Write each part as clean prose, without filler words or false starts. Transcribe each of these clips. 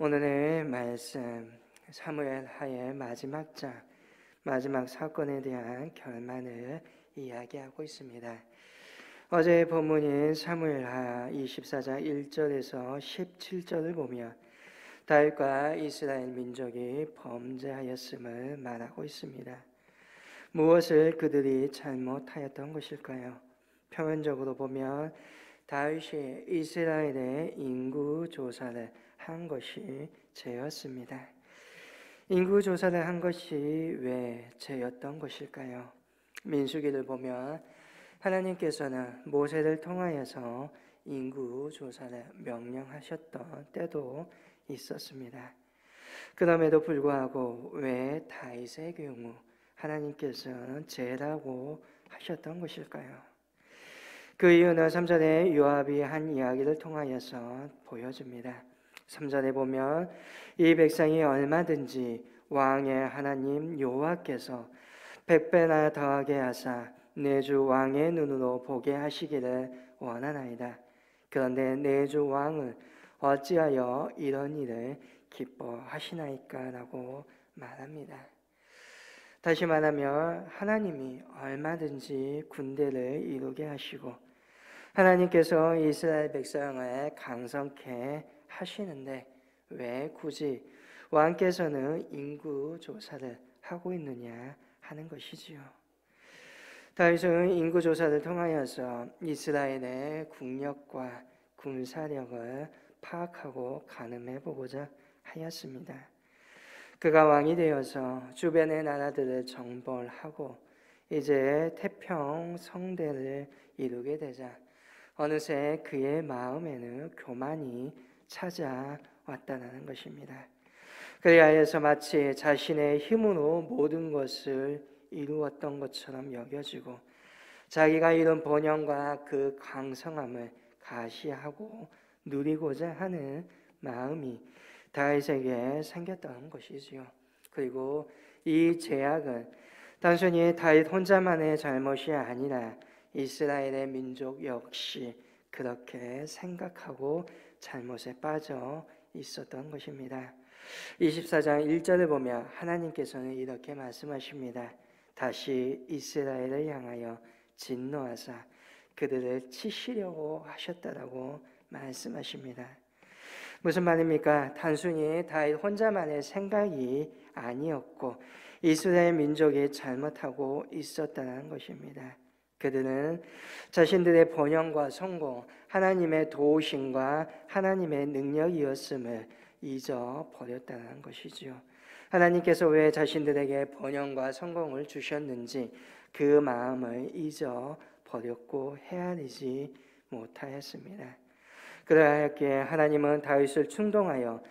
오늘의 말씀 사무엘 하의 마지막 장, 마지막 사건에 대한 결말을 이야기하고 있습니다. 어제의 본문인 사무엘 하 24장 1절에서 17절을 보면 다윗과 이스라엘 민족이 범죄하였음을 말하고 있습니다. 무엇을 그들이 잘못하였던 것일까요? 표면적으로 보면 다윗이 이스라엘의 인구 조사를 한 것이 죄였습니다. 인구 조사를 한 것이 왜 죄였던 것일까요? 민수기를 보면 하나님께서는 모세를 통하여서 인구 조사를 명령하셨던 때도 있었습니다. 그럼에도 불구하고 왜 다윗의 경우 하나님께서는 죄라고 하셨던 것일까요? 그 이유는 3절에 요압이 한 이야기를 통하여서 보여줍니다. 3절에 보면 이 백성이 얼마든지 왕의 하나님 여호와께서 100배나 더하게 하사 내 주 왕의 눈으로 보게 하시기를 원하나이다. 그런데 내 주 왕은 어찌하여 이런 일을 기뻐하시나이까? 라고 말합니다. 다시 말하면 하나님이 얼마든지 군대를 이루게 하시고 하나님께서 이스라엘 백성을 강성케 하시는데 왜 굳이 왕께서는 인구 조사를 하고 있느냐 하는 것이지요. 다윗은 인구 조사를 통하여서 이스라엘의 국력과 군사력을 파악하고 가늠해 보고자 하였습니다. 그가 왕이 되어서 주변의 나라들을 정벌하고 이제 태평 성대를 이루게 되자 어느새 그의 마음에는 교만이 찾아왔다는 것입니다. 그리하여서 마치 자신의 힘으로 모든 것을 이루었던 것처럼 여겨지고 자기가 이룬 번영과 그 강성함을 가시하고 누리고자 하는 마음이 다윗에게 생겼던 것이지요. 그리고 이 죄악은 단순히 다윗 혼자만의 잘못이 아니라 이스라엘의 민족 역시 그렇게 생각하고 잘못에 빠져 있었던 것입니다. 24장 1절을 보면 하나님께서는 이렇게 말씀하십니다. 다시 이스라엘을 향하여 진노하사 그들을 치시려고 하셨다라고 말씀하십니다. 무슨 말입니까? 단순히 다윗 혼자만의 생각이 아니었고 이스라엘 민족이 잘못하고 있었다는 것입니다. 그들은 자신들의 번영과 성공, 하나님의 도우심과 하나님의 능력이었음을 잊어버렸다는 것이지요. 하나님께서 왜 자신들에게 번영과 성공을 주셨는지 그 마음을 잊어버렸고 헤아리지 못하였습니다. 그러하였기에 하나님은 다윗을 충동하여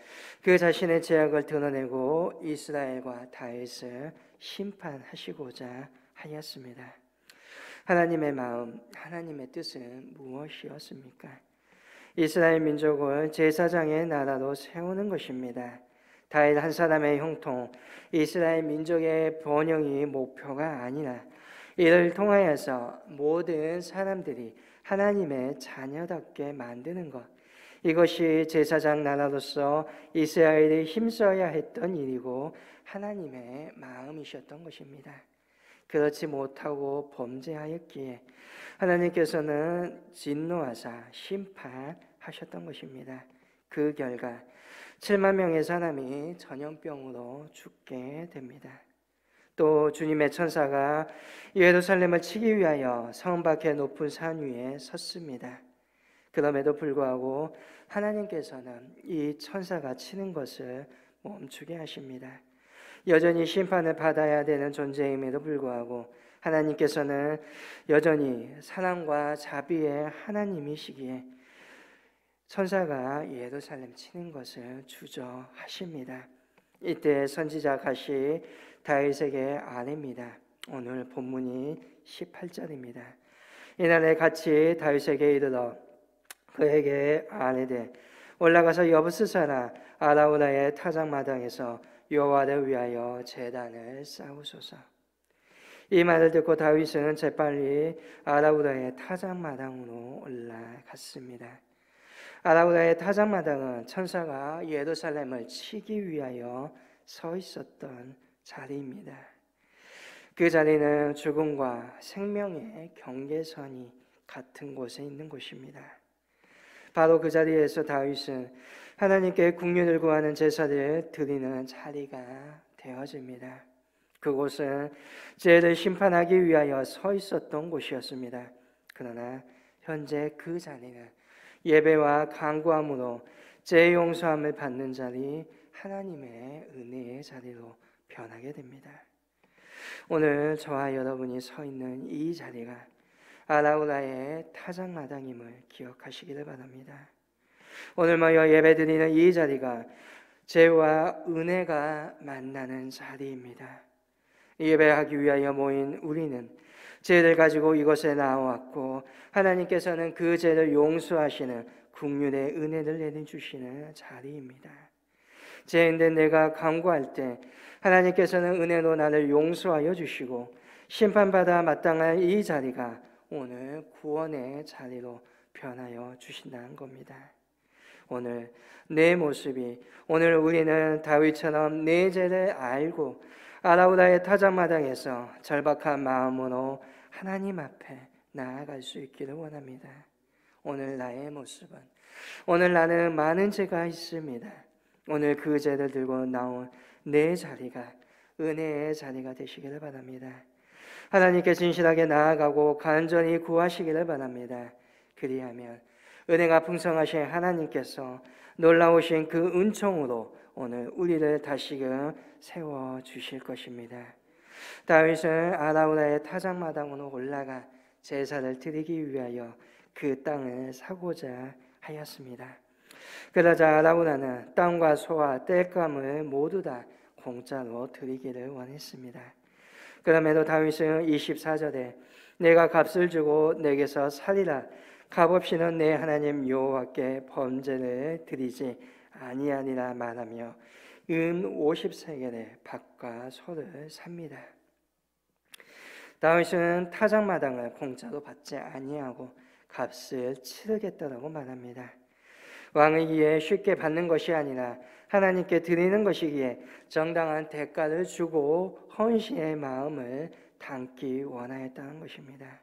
그 자신의 죄악을 드러내고 이스라엘과 다윗을 심판하시고자 하였습니다. 하나님의 마음, 하나님의 뜻은 무엇이었습니까? 이스라엘 민족을 제사장의 나라로 세우는 것입니다. 다윗 한 사람의 형통, 이스라엘 민족의 번영이 목표가 아니라 이를 통하여서 모든 사람들이 하나님의 자녀답게 만드는 것, 이것이 제사장 나라로서 이스라엘이 힘써야 했던 일이고 하나님의 마음이셨던 것입니다. 그렇지 못하고 범죄하였기에 하나님께서는 진노하사 심판하셨던 것입니다. 그 결과 7만 명의 사람이 전염병으로 죽게 됩니다. 또 주님의 천사가 예루살렘을 치기 위하여 성 밖의 높은 산 위에 섰습니다. 그럼에도 불구하고 하나님께서는 이 천사가 치는 것을 멈추게 하십니다. 여전히 심판을 받아야 되는 존재임에도 불구하고 하나님께서는 여전히 사랑과 자비의 하나님이시기에 천사가 예루살렘 치는 것을 주저하십니다. 이때 선지자 갓이 다윗에게 아뢰입니다. 오늘 본문이 18절입니다. 이날에 갓이 다윗에게 이르러 그에게 아뢰되 올라가서 여부스사라 아라우나의 타작마당에서 여호와를 위하여 제단을 쌓으소서. 이 말을 듣고 다윗은 재빨리 아라우나의 타작마당으로 올라갔습니다. 아라우라의 타작마당은 천사가 예루살렘을 치기 위하여 서 있었던 자리입니다. 그 자리는 죽음과 생명의 경계선이 같은 곳에 있는 곳입니다. 바로 그 자리에서 다윗은 하나님께 국륜을 구하는 제사를 드리는 자리가 되어집니다. 그곳은 죄를 심판하기 위하여 서 있었던 곳이었습니다. 그러나 현재 그 자리는 예배와 간구함으로 죄 용서함을 받는 자리, 하나님의 은혜의 자리로 변하게 됩니다. 오늘 저와 여러분이 서 있는 이 자리가 아라우라의 타작마당임을 기억하시기를 바랍니다. 오늘 모여 예배드리는 이 자리가 죄와 은혜가 만나는 자리입니다. 예배하기 위하여 모인 우리는 죄를 가지고 이곳에 나왔고 하나님께서는 그 죄를 용서하시는 국률의 은혜를 내려주시는 자리입니다. 죄인된 내가 간구할 때 하나님께서는 은혜로 나를 용서하여 주시고 심판받아 마땅할 이 자리가 오늘 구원의 자리로 변하여 주신다는 겁니다. 오늘 내 모습이, 오늘 우리는 다윗처럼 내 죄를 알고 아라우라의 타작마당에서 절박한 마음으로 하나님 앞에 나아갈 수 있기를 원합니다. 오늘 나의 모습은, 오늘 나는 많은 죄가 있습니다. 오늘 그 죄를 들고 나온 내 자리가 은혜의 자리가 되시기를 바랍니다. 하나님께 진실하게 나아가고 간절히 구하시기를 바랍니다. 그리하면 은혜가 풍성하신 하나님께서 놀라우신 그 은총으로 오늘 우리를 다시금 세워주실 것입니다. 다윗은 아라우라의 타작마당으로 올라가 제사를 드리기 위하여 그 땅을 사고자 하였습니다. 그러자 아라우라는 땅과 소와 땔감을 모두 다 공짜로 드리기를 원했습니다. 그럼에도 다윗은 24절에 내가 값을 주고 내게서 살리라 값없이는 내 하나님 여호와께 범죄를 드리지 아니하니라 말하며 은 50세겔의 밭과 소를 삽니다. 다윗은 타작마당을 공짜로 받지 아니하고 값을 치르겠다라고 말합니다. 왕이기에 쉽게 받는 것이 아니라 하나님께 드리는 것이기에 정당한 대가를 주고 헌신의 마음을 담기 원하였다는 것입니다.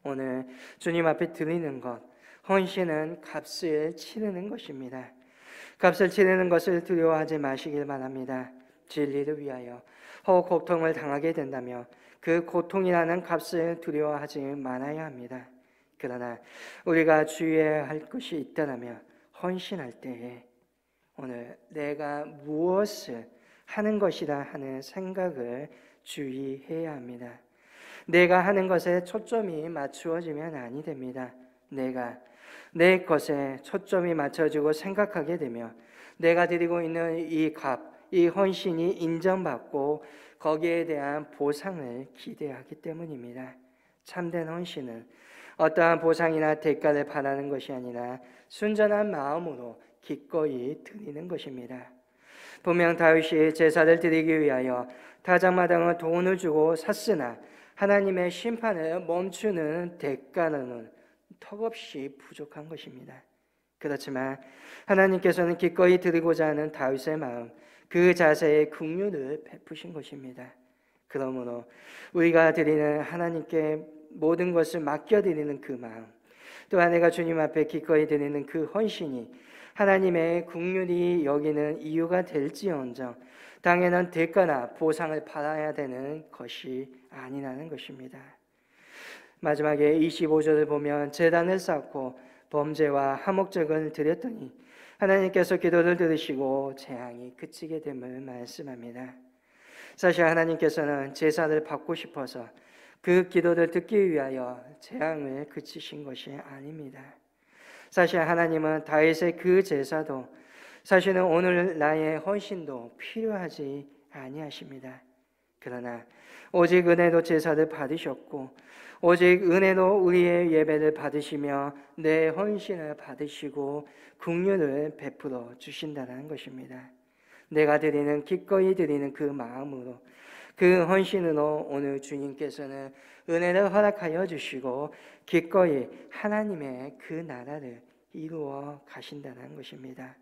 오늘 주님 앞에 드리는 것, 헌신은 값을 치르는 것입니다. 값을 치르는 것을 두려워하지 마시길 바랍니다. 진리를 위하여 혹 고통을 당하게 된다며 그 고통이라는 값을 두려워하지 말아야 합니다. 그러나 우리가 주의해야 할 것이 있다면 헌신할 때에 오늘 내가 무엇을 하는 것이다 하는 생각을 주의해야 합니다. 내가 하는 것에 초점이 맞추어지면 아니 됩니다. 내가 내 것에 초점이 맞춰지고 생각하게 되면 내가 드리고 있는 이 값, 이 헌신이 인정받고 거기에 대한 보상을 기대하기 때문입니다. 참된 헌신은 어떠한 보상이나 대가를 바라는 것이 아니라 순전한 마음으로 기꺼이 드리는 것입니다. 분명 다윗이 제사를 드리기 위하여 타작마당을 돈을 주고 샀으나 하나님의 심판을 멈추는 대가는 턱없이 부족한 것입니다. 그렇지만 하나님께서는 기꺼이 드리고자 하는 다윗의 마음, 그 자세에 긍휼을 베푸신 것입니다. 그러므로 우리가 드리는 하나님께 모든 것을 맡겨드리는 그 마음, 또한 내가 주님 앞에 기꺼이 드리는 그 헌신이 하나님의 긍휼히 여기는 이유가 될지언정 당연한 대가나 보상을 받아야 되는 것이 아니라는 것입니다. 마지막에 25절을 보면 제단을 쌓고 범죄와 화목제물을 드렸더니 하나님께서 기도를 들으시고 재앙이 그치게 됨을 말씀합니다. 사실 하나님께서는 제사를 받고 싶어서 그 기도를 듣기 위하여 재앙을 그치신 것이 아닙니다. 사실 하나님은 다윗의 그 제사도 사실은 오늘 나의 헌신도 필요하지 아니하십니다. 그러나 오직 은혜로 제사를 받으셨고 오직 은혜로 우리의 예배를 받으시며 내 헌신을 받으시고 긍휼을 베풀어 주신다는 것입니다. 내가 드리는 기꺼이 드리는 그 마음으로 그 헌신으로 오늘 주님께서는 은혜를 허락하여 주시고 기꺼이 하나님의 그 나라를 이루어 가신다는 것입니다.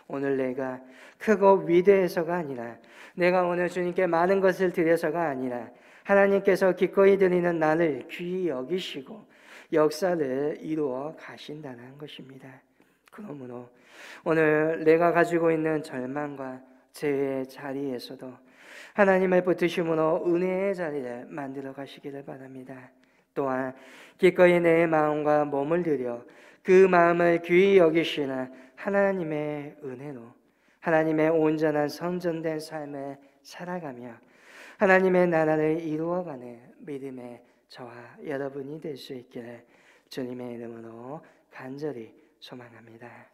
오늘 내가 크고 위대해서가 아니라, 내가 오늘 주님께 많은 것을 드려서가 아니라, 하나님께서 기꺼이 드리는 나를 귀히 여기시고 역사를 이루어 가신다는 것입니다. 그러므로 오늘 내가 가지고 있는 절망과 죄의 자리에서도 하나님의 붙드심으로 은혜의 자리를 만들어 가시기를 바랍니다. 또한 기꺼이 내 마음과 몸을 들여 그 마음을 귀히 여기시는 하나님의 은혜로 하나님의 온전한 성전된 삶을 살아가며 하나님의 나라를 이루어가는 믿음의 저와 여러분이 될 수 있기를 주님의 이름으로 간절히 소망합니다.